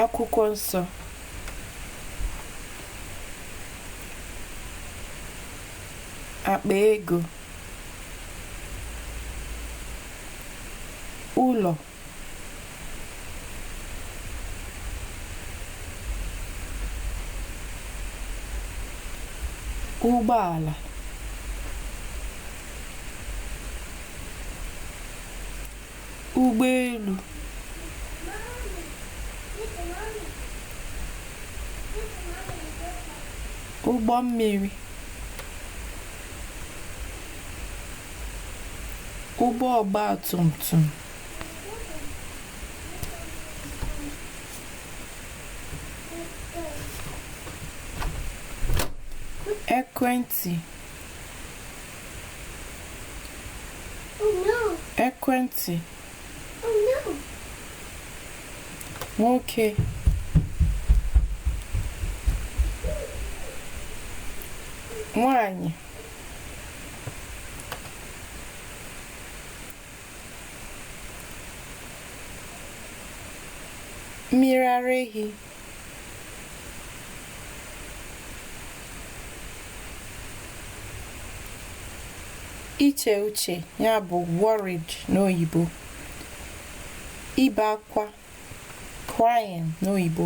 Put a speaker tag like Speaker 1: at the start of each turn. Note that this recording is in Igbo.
Speaker 1: akwụkwọ nsọ, akpa ego, ụlọ, ụgbọala, ụgbọelu, ụgbọ mmiri, ụgbọ ọgba tum tum, ekwentị, ekwentị, nwoke, nwanyị, mmiri ara ehi, iche uche ya bụ worried n'oyibo, ibe akwa crying n'oyibo.